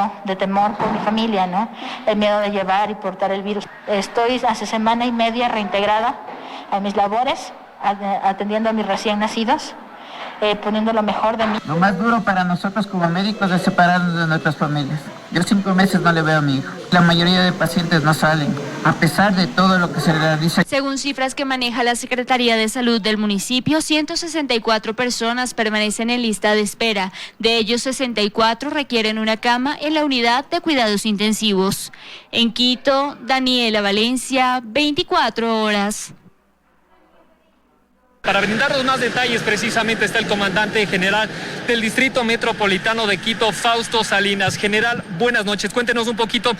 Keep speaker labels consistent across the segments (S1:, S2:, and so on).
S1: miedo, de temor por mi familia, ¿no? El miedo de llevar y portar el virus. Estoy hace semana y media reintegrada a mis labores, atendiendo a mis recién nacidos, poniendo lo mejor de mí.
S2: Lo más duro para nosotros como médicos es separarnos de nuestras familias. Yo 5 meses no le veo a mi hijo. La mayoría de pacientes no salen, a pesar de todo lo que se realiza.
S3: Según cifras que maneja la Secretaría de Salud del municipio, 164 personas permanecen en lista de espera. De ellos, 64 requieren una cama en la unidad de cuidados intensivos. En Quito, Daniela Valencia, 24 horas.
S4: Para brindarnos más detalles, precisamente está el comandante general del Distrito Metropolitano de Quito, Fausto Salinas. General, buenas noches. Cuéntenos un poquito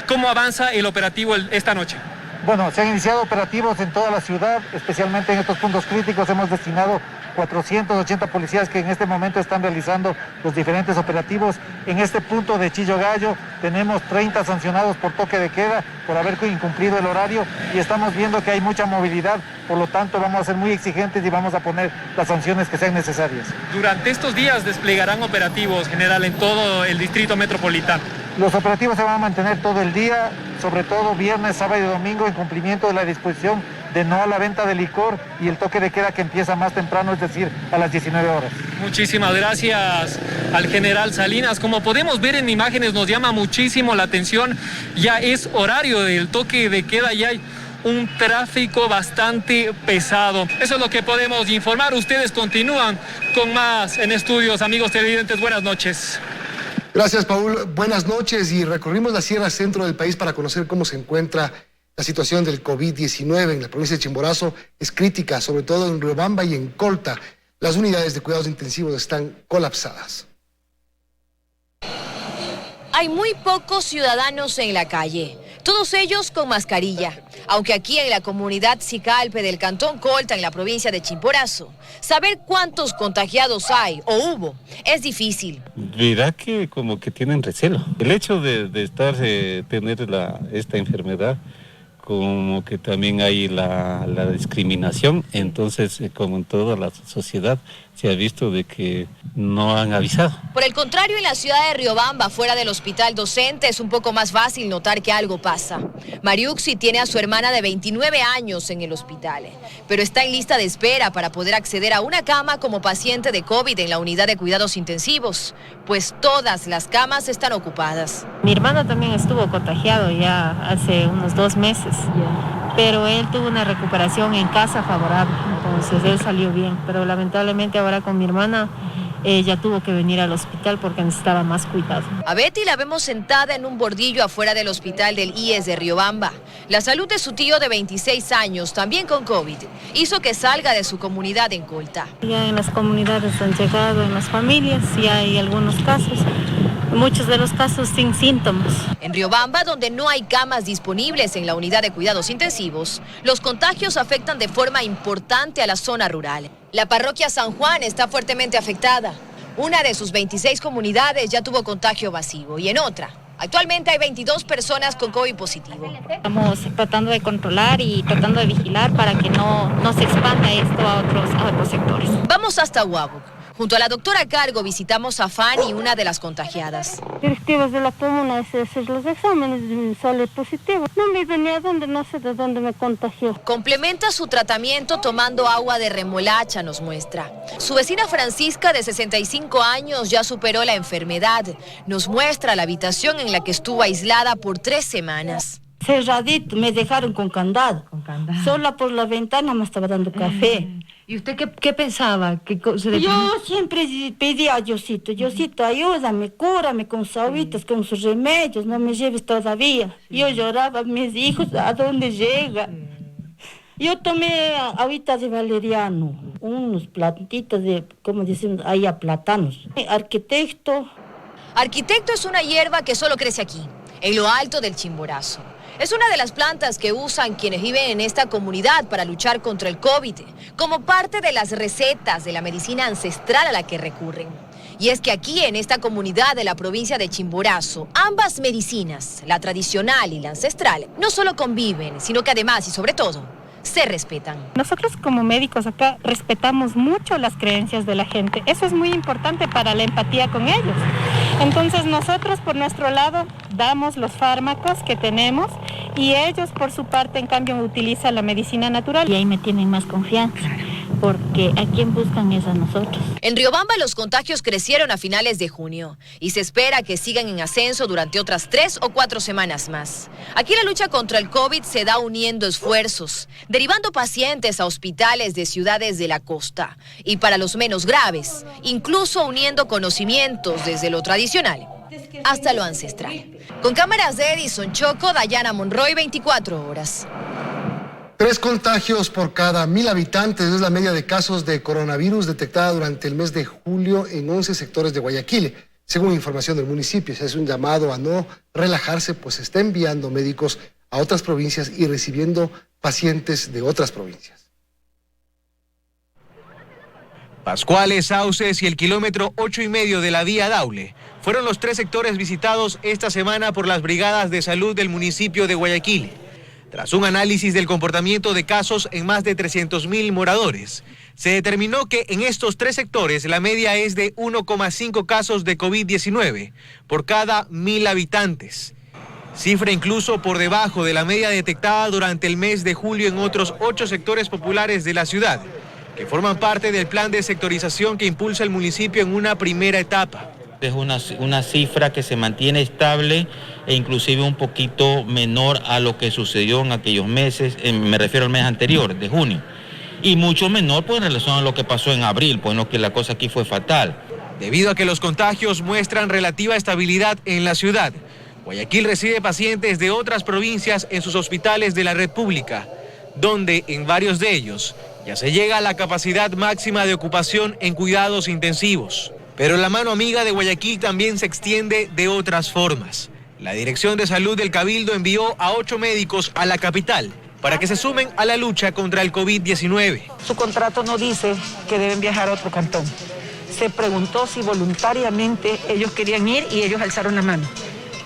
S4: cómo avanza el operativo esta noche.
S5: Bueno, se han iniciado operativos en toda la ciudad, especialmente en estos puntos críticos. Hemos destinado 480 policías que en este momento están realizando los diferentes operativos. En este punto de Chillo Gallo tenemos 30 sancionados por toque de queda, por haber incumplido el horario, y estamos viendo que hay mucha movilidad, por lo tanto vamos a ser muy exigentes y vamos a poner las sanciones que sean necesarias.
S4: Durante estos días desplegarán operativos, general, en todo el Distrito Metropolitano.
S5: Los operativos se van a mantener todo el día, sobre todo viernes, sábado y domingo, en cumplimiento de la disposición de no a la venta de licor y el toque de queda que empieza más temprano, es decir, a las 19 horas.
S4: Muchísimas gracias al general Salinas. Como podemos ver en imágenes, nos llama muchísimo la atención. Ya es horario del toque de queda, ya hay un tráfico bastante pesado. Eso es lo que podemos informar. Ustedes continúan con más en estudios. Amigos televidentes, buenas noches.
S6: Gracias, Paul. Buenas noches. Y recorrimos la Sierra Centro del país para conocer cómo se encuentra la situación del COVID-19 en la provincia de Chimborazo. Es crítica, sobre todo en Riobamba y en Colta. Las unidades de cuidados intensivos están colapsadas.
S7: Hay muy pocos ciudadanos en la calle, todos ellos con mascarilla. Aunque aquí en la comunidad Sicalpe del cantón Colta, en la provincia de Chimborazo, saber cuántos contagiados hay o hubo es difícil.
S8: Verá que como que tienen recelo. El hecho de tener esta enfermedad, como que también hay la discriminación, entonces como en toda la sociedad se ha visto de que no han avisado.
S7: Por el contrario, en la ciudad de Riobamba, fuera del hospital docente, es un poco más fácil notar que algo pasa. Mariuxi tiene a su hermana de 29 años en el hospital, pero está en lista de espera para poder acceder a una cama como paciente de COVID en la unidad de cuidados intensivos, pues todas las camas están ocupadas.
S9: Mi hermano también estuvo contagiado ya hace unos 2 meses, pero él tuvo una recuperación en casa favorable, entonces él salió bien, pero lamentablemente ahora con mi hermana ella tuvo que venir al hospital porque necesitaba más cuidado.
S7: A Betty la vemos sentada en un bordillo afuera del hospital del IES de Riobamba. La salud de su tío de 26 años, también con COVID, hizo que salga de su comunidad en Colta.
S9: Ya en las comunidades han llegado, en las familias, y hay algunos casos, muchos de los casos sin síntomas.
S7: En Riobamba, donde no hay camas disponibles en la unidad de cuidados intensivos, los contagios afectan de forma importante a la zona rural. La parroquia San Juan está fuertemente afectada. Una de sus 26 comunidades ya tuvo contagio masivo y en otra, actualmente hay 22 personas con COVID positivo.
S9: Estamos tratando de controlar y tratando de vigilar para que no se expanda esto a otros sectores.
S7: Vamos hasta Huábuc. Junto a la doctora a cargo visitamos a Fanny, una de las contagiadas.
S10: Directivos de la comuna es hacer los exámenes y sale positivo. No me venía dónde, no sé de dónde me contagió.
S7: Complementa su tratamiento tomando agua de remolacha, nos muestra. Su vecina Francisca, de 65 años, ya superó la enfermedad. Nos muestra la habitación en la que estuvo aislada por 3 semanas.
S10: Cerradito, me dejaron con candado. Sola por la ventana me estaba dando café.
S11: ¿Y usted qué pensaba?
S10: Yo siempre pedía a Diosito, ayúdame, cúrame con sus agüitas, con sus remedios, no me lleves todavía. Sí. Yo lloraba, mis hijos, ¿a dónde llega? Yo tomé agüita de valeriano, unos plantitas de, como dicen, ahí a plátanos. Arquitecto.
S7: Arquitecto es una hierba que solo crece aquí, en lo alto del Chimborazo. Es una de las plantas que usan quienes viven en esta comunidad para luchar contra el COVID, como parte de las recetas de la medicina ancestral a la que recurren. Y es que aquí, en esta comunidad de la provincia de Chimborazo, ambas medicinas, la tradicional y la ancestral, no solo conviven, sino que además y sobre todo, se respetan.
S9: Nosotros como médicos acá respetamos mucho las creencias de la gente. Eso es muy importante para la empatía con ellos. Entonces nosotros por nuestro lado damos los fármacos que tenemos y ellos por su parte en cambio utilizan la medicina natural.
S10: Y ahí me tienen más confianza, porque ¿a quién buscan es a nosotros?
S7: En Riobamba los contagios crecieron a finales de junio y se espera que sigan en ascenso durante otras 3 o 4 semanas más. Aquí la lucha contra el COVID se da uniendo esfuerzos, derivando pacientes a hospitales de ciudades de la costa y para los menos graves, incluso uniendo conocimientos desde lo tradicional hasta lo ancestral. Con cámaras de Edison Choco, Dayana Monroy, 24 horas.
S6: 3 contagios por cada 1.000 habitantes es la media de casos de coronavirus detectada durante el mes de julio en 11 sectores de Guayaquil. Según información del municipio, se hace un llamado a no relajarse, pues se está enviando médicos a otras provincias y recibiendo pacientes de otras provincias.
S12: Pascuales, Sauces y el kilómetro 8,5 de la vía Daule fueron los 3 sectores visitados esta semana por las brigadas de salud del municipio de Guayaquil. Tras un análisis del comportamiento de casos en más de 300.000 moradores, se determinó que en estos 3 sectores la media es de 1,5 casos de COVID-19 por cada 1.000 habitantes. Cifra incluso por debajo de la media detectada durante el mes de julio en otros 8 sectores populares de la ciudad, que forman parte del plan de sectorización que impulsa el municipio en una primera etapa.
S13: Es una cifra que se mantiene estable e inclusive un poquito menor a lo que sucedió en aquellos meses, me refiero al mes anterior, de junio, y mucho menor pues en relación a lo que pasó en abril, pues no, que la cosa aquí fue fatal.
S12: Debido a que los contagios muestran relativa estabilidad en la ciudad, Guayaquil recibe pacientes de otras provincias en sus hospitales de la red pública, donde en varios de ellos ya se llega a la capacidad máxima de ocupación en cuidados intensivos. Pero la mano amiga de Guayaquil también se extiende de otras formas. La Dirección de Salud del Cabildo envió a 8 médicos a la capital para que se sumen a la lucha contra el COVID-19.
S14: Su contrato no dice que deben viajar a otro cantón. Se preguntó si voluntariamente ellos querían ir y ellos alzaron la mano.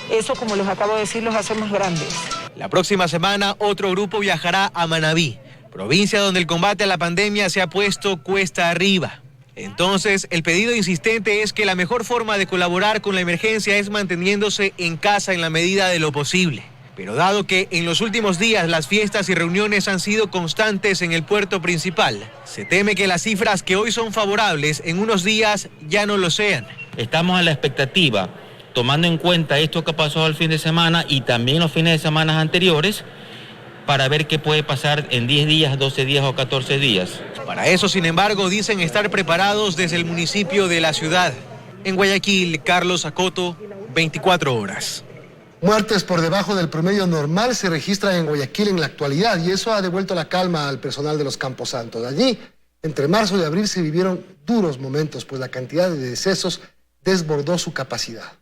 S14: Eso, como les acabo de decir, los hacemos grandes.
S12: La próxima semana otro grupo viajará a Manabí, provincia donde el combate a la pandemia se ha puesto cuesta arriba. Entonces, el pedido insistente es que la mejor forma de colaborar con la emergencia es manteniéndose en casa en la medida de lo posible. Pero dado que en los últimos días las fiestas y reuniones han sido constantes en el puerto principal, se teme que las cifras que hoy son favorables en unos días ya no lo sean.
S13: Estamos a la expectativa, tomando en cuenta esto que pasó el fin de semana y también los fines de semana anteriores, para ver qué puede pasar en 10 días, 12 días o 14 días.
S12: Para eso, sin embargo, dicen estar preparados desde el municipio de la ciudad. En Guayaquil, Carlos Acoto, 24 horas.
S6: Muertes por debajo del promedio normal se registran en Guayaquil en la actualidad y eso ha devuelto la calma al personal de los Camposantos. Allí, entre marzo y abril se vivieron duros momentos, pues la cantidad de decesos desbordó su capacidad.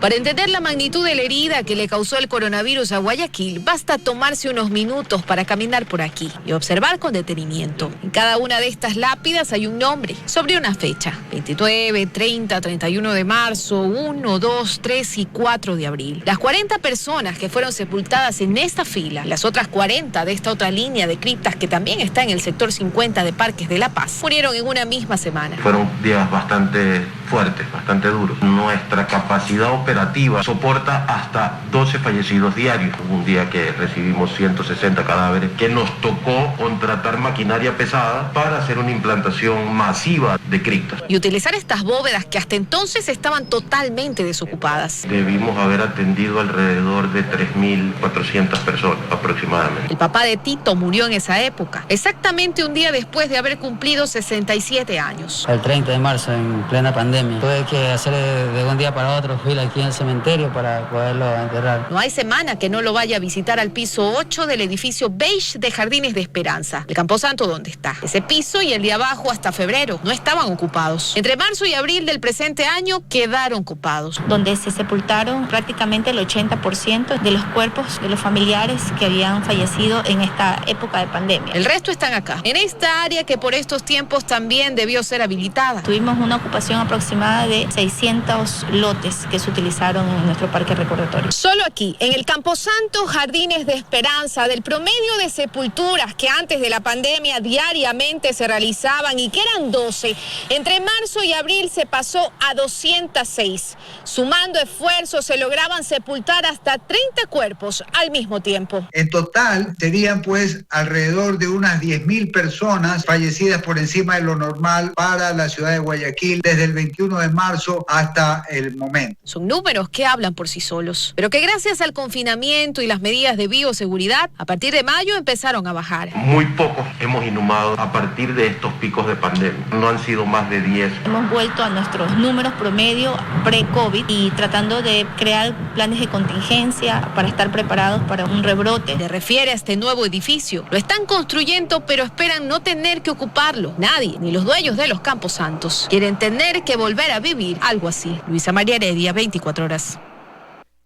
S7: Para entender la magnitud de la herida que le causó el coronavirus a Guayaquil, basta tomarse unos minutos para caminar por aquí y observar con detenimiento. En cada una de estas lápidas hay un nombre sobre una fecha: 29, 30, 31 de marzo, 1, 2, 3 y 4 de abril. Las 40 personas que fueron sepultadas en esta fila, las otras 40 de esta otra línea de criptas que también está en el sector 50 de Parques de La Paz, murieron en una misma semana.
S15: Fueron días bastante fuertes, bastante duros. Nuestra capacidad operativa soporta hasta 12 fallecidos diarios. Un día que recibimos 160 cadáveres, que nos tocó contratar maquinaria pesada para hacer una implantación masiva de criptas.
S7: Y utilizar estas bóvedas que hasta entonces estaban totalmente desocupadas.
S15: Debimos haber atendido alrededor de 3.400 personas aproximadamente.
S7: El papá de Tito murió en esa época, exactamente un día después de haber cumplido 67 años.
S16: El 30 de marzo, en plena pandemia. Tuve que hacer de un día para otro fila aquí en el cementerio para poderlo enterrar.
S7: No hay semana que no lo vaya a visitar al piso 8 del edificio beige de Jardines de Esperanza, el Camposanto donde está. Ese piso y el de abajo hasta febrero no estaban ocupados. Entre marzo y abril del presente año quedaron ocupados.
S10: Donde se sepultaron prácticamente el 80% de los cuerpos de los familiares que habían fallecido en esta época de pandemia.
S7: El resto están acá, en esta área que por estos tiempos también debió ser habilitada.
S10: Tuvimos una ocupación aproximadamente
S17: aproximada de 600 lotes que se utilizaron en nuestro parque recordatorio.
S7: Solo aquí, en el Camposanto, jardines de esperanza, del promedio de sepulturas que antes de la pandemia diariamente se realizaban y que eran 12, entre marzo y abril se pasó a 206. Sumando esfuerzos se lograban sepultar hasta 30 cuerpos al mismo tiempo.
S18: En total serían pues alrededor de unas 10.000 personas fallecidas por encima de lo normal para la ciudad de Guayaquil desde el 21 de marzo hasta el momento.
S7: Son números que hablan por sí solos, pero que gracias al confinamiento y las medidas de bioseguridad, a partir de mayo empezaron a bajar.
S15: Muy pocos hemos inhumado a partir de estos picos de pandemia. No han sido más de 10.
S17: Hemos vuelto a nuestros números promedio pre-COVID y tratando de crear planes de contingencia para estar preparados para un rebrote.
S7: Se refiere a este nuevo edificio. Lo están construyendo, pero esperan no tener que ocuparlo. Nadie, ni los dueños de los Camposantos, quieren tener que volver a vivir algo así. Luisa María Heredia, 24 horas.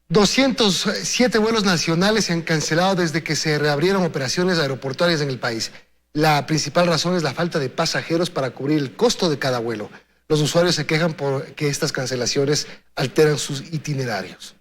S6: 207 vuelos nacionales se han cancelado desde que se reabrieron operaciones aeroportuarias en el país. La principal razón es la falta de pasajeros para cubrir el costo de cada vuelo. Los usuarios se quejan por que estas cancelaciones alteran sus itinerarios.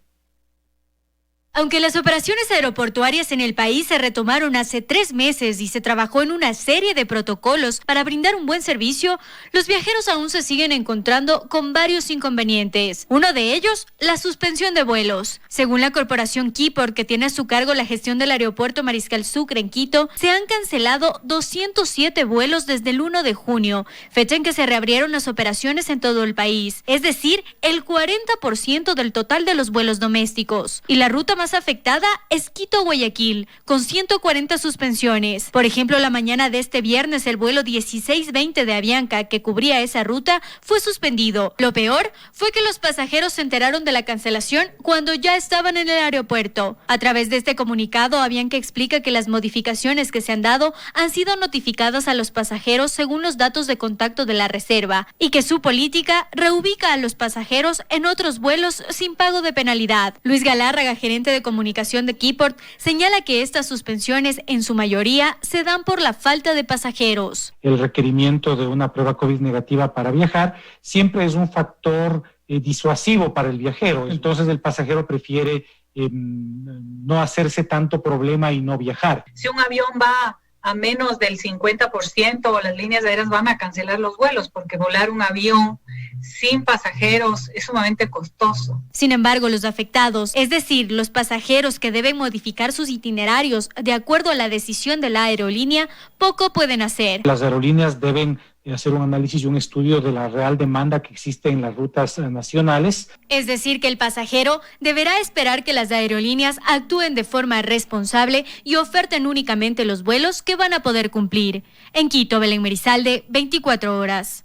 S19: Aunque las operaciones aeroportuarias en el país se retomaron hace 3 meses y se trabajó en una serie de protocolos para brindar un buen servicio, los viajeros aún se siguen encontrando con varios inconvenientes. Uno de ellos, la suspensión de vuelos. Según la corporación Keyport, que tiene a su cargo la gestión del aeropuerto Mariscal Sucre en Quito, se han cancelado 207 vuelos desde el 1 de junio, fecha en que se reabrieron las operaciones en todo el país, es decir, el 40% del total de los vuelos domésticos. Y la ruta más afectada es Quito-Guayaquil, con 140 suspensiones. Por ejemplo, la mañana de este viernes, el vuelo 1620 de Avianca, que cubría esa ruta, fue suspendido. Lo peor fue que los pasajeros se enteraron de la cancelación cuando ya estaban en el aeropuerto. A través de este comunicado, Avianca explica que las modificaciones que se han dado han sido notificadas a los pasajeros según los datos de contacto de la reserva y que su política reubica a los pasajeros en otros vuelos sin pago de penalidad. Luis Galárraga, gerente de comunicación de Keyport, señala que estas suspensiones en su mayoría se dan por la falta de pasajeros.
S20: El requerimiento de una prueba COVID negativa para viajar siempre es un factor disuasivo para el viajero. Entonces el pasajero prefiere no hacerse tanto problema y no viajar.
S21: Si un avión va a menos del 50%, las líneas aéreas van a cancelar los vuelos porque volar un avión sin pasajeros es sumamente costoso.
S19: Sin embargo, los afectados, es decir, los pasajeros que deben modificar sus itinerarios de acuerdo a la decisión de la aerolínea, poco pueden hacer.
S20: Las aerolíneas deben hacer un análisis y un estudio de la real demanda que existe en las rutas nacionales.
S19: Es decir, que el pasajero deberá esperar que las aerolíneas actúen de forma responsable y oferten únicamente los vuelos que van a poder cumplir. En Quito, Belén Merizalde, 24 horas.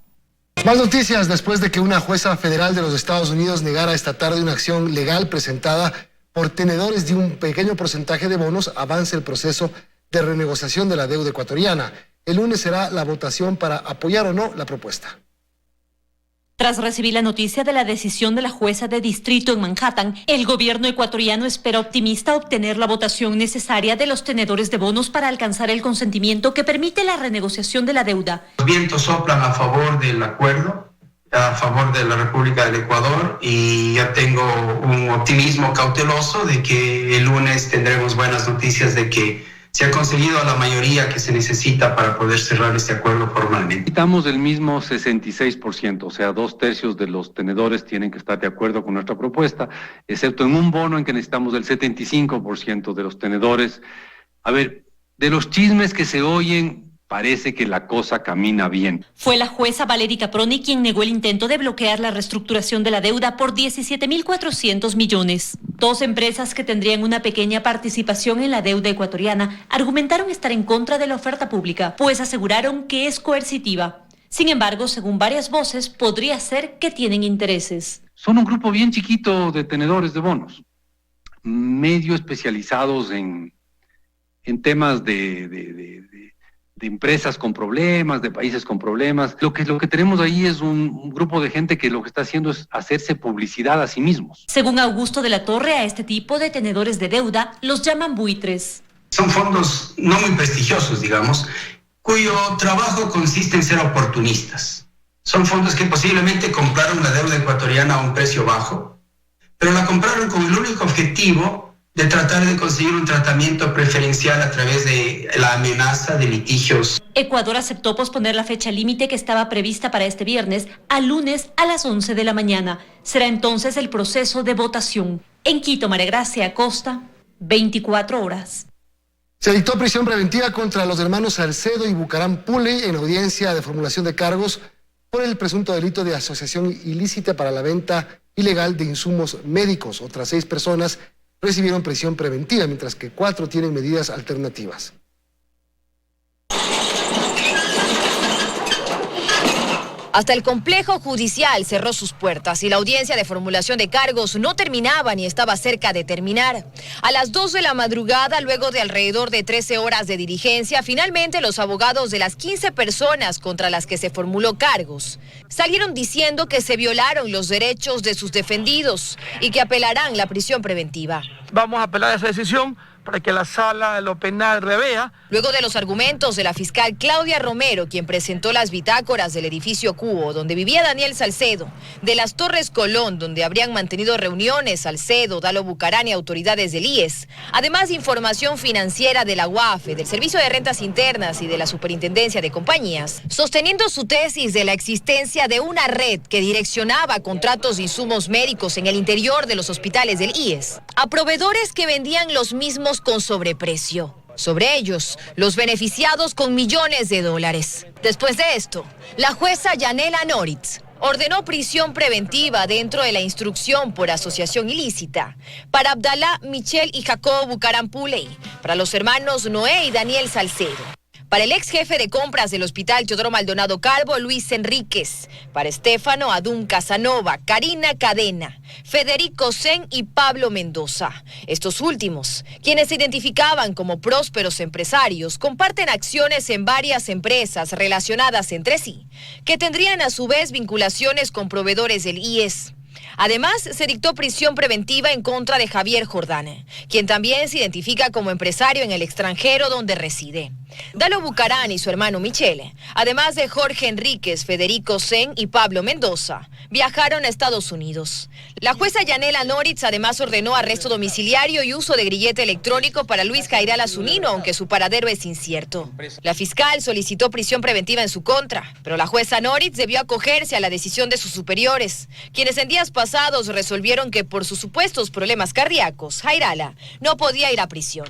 S6: Más noticias después de que una jueza federal de los Estados Unidos negara esta tarde una acción legal presentada por tenedores de un pequeño porcentaje de bonos, avanza el proceso de renegociación de la deuda ecuatoriana. El lunes será la votación para apoyar o no la propuesta.
S22: Tras recibir la noticia de la decisión de la jueza de distrito en Manhattan, el gobierno ecuatoriano espera optimista obtener la votación necesaria de los tenedores de bonos para alcanzar el consentimiento que permite la renegociación de la deuda.
S23: Los vientos soplan a favor del acuerdo, a favor de la República del Ecuador, y yo tengo un optimismo cauteloso de que el lunes tendremos buenas noticias de que se ha conseguido la mayoría que se necesita para poder cerrar este acuerdo formalmente.
S24: Necesitamos el mismo 66%, o sea, 2/3 de los tenedores tienen que estar de acuerdo con nuestra propuesta, excepto en un bono en que necesitamos el 75% de los tenedores. A ver, de los chismes que se oyen, parece que la cosa camina bien.
S22: Fue la jueza Valery Caproni quien negó el intento de bloquear la reestructuración de la deuda por 17.400 millones. 2 empresas que tendrían una pequeña participación en la deuda ecuatoriana argumentaron estar en contra de la oferta pública, pues aseguraron que es coercitiva. Sin embargo, según varias voces, podría ser que tienen intereses.
S24: Son un grupo bien chiquito de tenedores de bonos, medio especializados en temas de empresas con problemas, de países con problemas. Lo que tenemos ahí es un grupo de gente que lo que está haciendo es hacerse publicidad a sí mismos.
S22: Según Augusto de la Torre, a este tipo de tenedores de deuda los llaman buitres.
S23: Son fondos no muy prestigiosos, digamos, cuyo trabajo consiste en ser oportunistas. Son fondos que posiblemente compraron la deuda ecuatoriana a un precio bajo, pero la compraron con el único objetivo de tratar de conseguir un tratamiento preferencial a través de la amenaza de litigios.
S22: Ecuador aceptó posponer la fecha límite que estaba prevista para este viernes al lunes a las 11 de la mañana. Será entonces el proceso de votación. En Quito, María Gracia Acosta, 24 horas.
S6: Se dictó prisión preventiva contra los hermanos Salcedo y Bucaram Pule en audiencia de formulación de cargos por el presunto delito de asociación ilícita para la venta ilegal de insumos médicos. Otras 6 personas recibieron prisión preventiva, mientras que 4 tienen medidas alternativas.
S7: Hasta el complejo judicial cerró sus puertas y la audiencia de formulación de cargos no terminaba ni estaba cerca de terminar. A las 2 de la madrugada, luego de alrededor de 13 horas de diligencia, finalmente los abogados de las 15 personas contra las que se formuló cargos salieron diciendo que se violaron los derechos de sus defendidos y que apelarán la prisión preventiva.
S1: Vamos a apelar a esa decisión para que la sala de lo penal revea.
S7: Luego de los argumentos de la fiscal Claudia Romero, quien presentó las bitácoras del edificio Cubo, donde vivía Daniel Salcedo, de las Torres Colón, donde habrían mantenido reuniones Salcedo, Dalo Bucaram y autoridades del IES, además de información financiera de la UAFE, del Servicio de Rentas Internas y de la Superintendencia de Compañías, sosteniendo su tesis de la existencia de una red que direccionaba contratos de insumos médicos en el interior de los hospitales del IES, a proveedores que vendían los mismos con sobreprecio. Sobre ellos, los beneficiados con millones de dólares. Después de esto, la jueza Yanela Noritz ordenó prisión preventiva dentro de la instrucción por asociación ilícita para Abdalá, Michelle y Jacobo Bucaram Pule, para los hermanos Noé y Daniel Salcedo, para el ex jefe de compras del Hospital Teodoro Maldonado Calvo, Luis Enríquez, para Estefano Adún Casanova, Karina Cadena, Federico Sen y Pablo Mendoza. Estos últimos, quienes se identificaban como prósperos empresarios, comparten acciones en varias empresas relacionadas entre sí, que tendrían a su vez vinculaciones con proveedores del IES. Además, se dictó prisión preventiva en contra de Javier Jordán, quien también se identifica como empresario en el extranjero donde reside. Dalo Bucaram y su hermano Michele, además de Jorge Enríquez, Federico Sen y Pablo Mendoza, viajaron a Estados Unidos. La jueza Yanela Noritz además ordenó arresto domiciliario y uso de grillete electrónico para Luis Jairala Zunino, aunque su paradero es incierto. La fiscal solicitó prisión preventiva en su contra, pero la jueza Noritz debió acogerse a la decisión de sus superiores, quienes en días pasados resolvieron que por sus supuestos problemas cardíacos, Jairala no podía ir a prisión.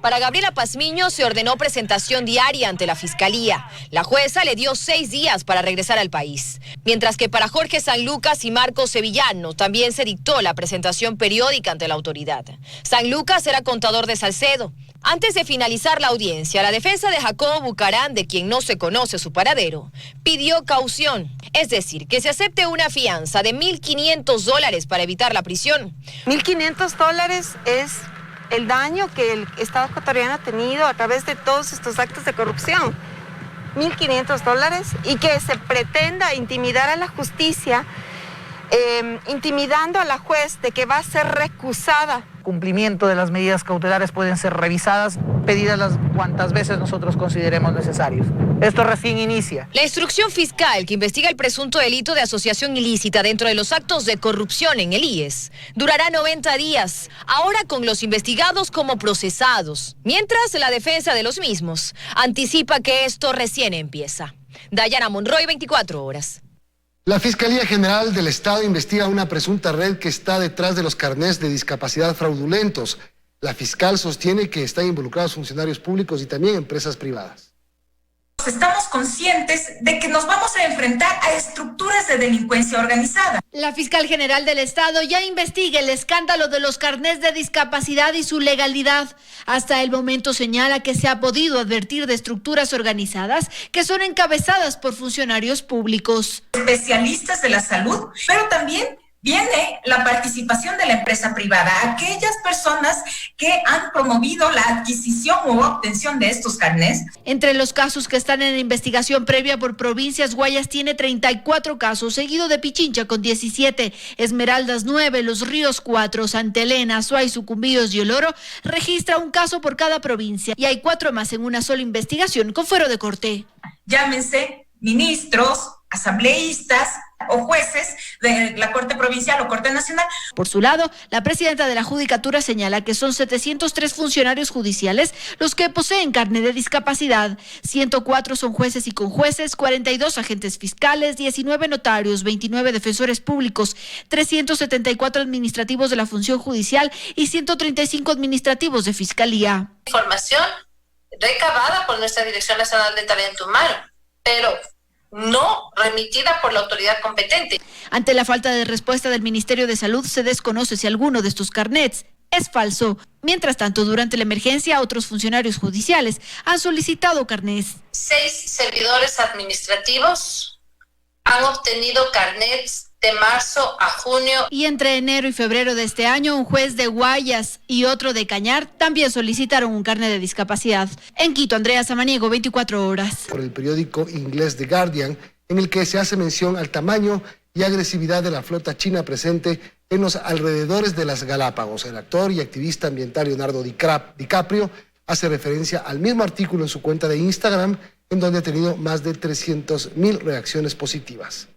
S7: Para Gabriela Pazmiño se ordenó presentación diaria ante la Fiscalía. La jueza le dio 6 días para regresar al país. Mientras que para Jorge Sanlucas y Marcos Sevillano también se dictó la presentación periódica ante la autoridad. Sanlucas era contador de Salcedo. Antes de finalizar la audiencia, la defensa de Jacobo Bucaram, de quien no se conoce su paradero, pidió caución. Es decir, que se acepte una fianza de $1.500 para evitar la prisión.
S2: $1.500 es el daño que el Estado ecuatoriano ha tenido a través de todos estos actos de corrupción. $1.500 y que se pretenda intimidar a la justicia, intimidando a la juez de que va a ser recusada.
S3: Cumplimiento de las medidas cautelares pueden ser revisadas, pedidas las cuantas veces nosotros consideremos necesarios. Esto recién inicia.
S7: La instrucción fiscal que investiga el presunto delito de asociación ilícita dentro de los actos de corrupción en el IES durará 90 días, ahora con los investigados como procesados, mientras la defensa de los mismos anticipa que esto recién empieza. Dayana Monroy, 24 horas.
S6: La Fiscalía General del Estado investiga una presunta red que está detrás de los carnés de discapacidad fraudulentos. La fiscal sostiene que están involucrados funcionarios públicos y también empresas privadas.
S5: Estamos conscientes de que nos vamos a enfrentar a estructuras de delincuencia organizada.
S19: La fiscal general del Estado ya investiga el escándalo de los carnés de discapacidad y su legalidad. Hasta el momento señala que se ha podido advertir de estructuras organizadas que son encabezadas por funcionarios públicos.
S5: Especialistas de la salud, pero también viene la participación de la empresa privada, aquellas personas que han promovido la adquisición u obtención de estos carnés.
S19: Entre los casos que están en investigación previa por provincias, Guayas tiene 34 casos, seguido de Pichincha con 17, Esmeraldas 9, Los Ríos 4, Santa Elena, Azuay, Sucumbíos y El Oro registra un caso por cada provincia y hay 4 más en una sola investigación con fuero de corte.
S5: Llámense ministros, asambleístas o jueces de la Corte Provincial o Corte Nacional.
S4: Por su lado, la presidenta de la Judicatura señala que son 703 funcionarios judiciales los que poseen carnet de discapacidad. 104 son jueces y conjueces, 42 agentes fiscales, 19 notarios, 29 defensores públicos, 374 administrativos de la función judicial y 135 administrativos de fiscalía.
S8: Información recabada por nuestra Dirección Nacional de Talento Humano, pero no remitida por la autoridad competente.
S4: Ante la falta de respuesta del Ministerio de Salud, se desconoce si alguno de estos carnets es falso. Mientras tanto, durante la emergencia, otros funcionarios judiciales han solicitado carnets.
S8: 6 servidores administrativos han obtenido carnets de marzo a junio.
S4: Y entre enero y febrero de este año, un juez de Guayas y otro de Cañar también solicitaron un carnet de discapacidad. En Quito, Andrea Samaniego, 24 horas.
S6: Por el periódico inglés The Guardian, en el que se hace mención al tamaño y agresividad de la flota china presente en los alrededores de las Galápagos. El actor y activista ambiental Leonardo DiCaprio hace referencia al mismo artículo en su cuenta de Instagram, en donde ha tenido más de 300,000 reacciones positivas.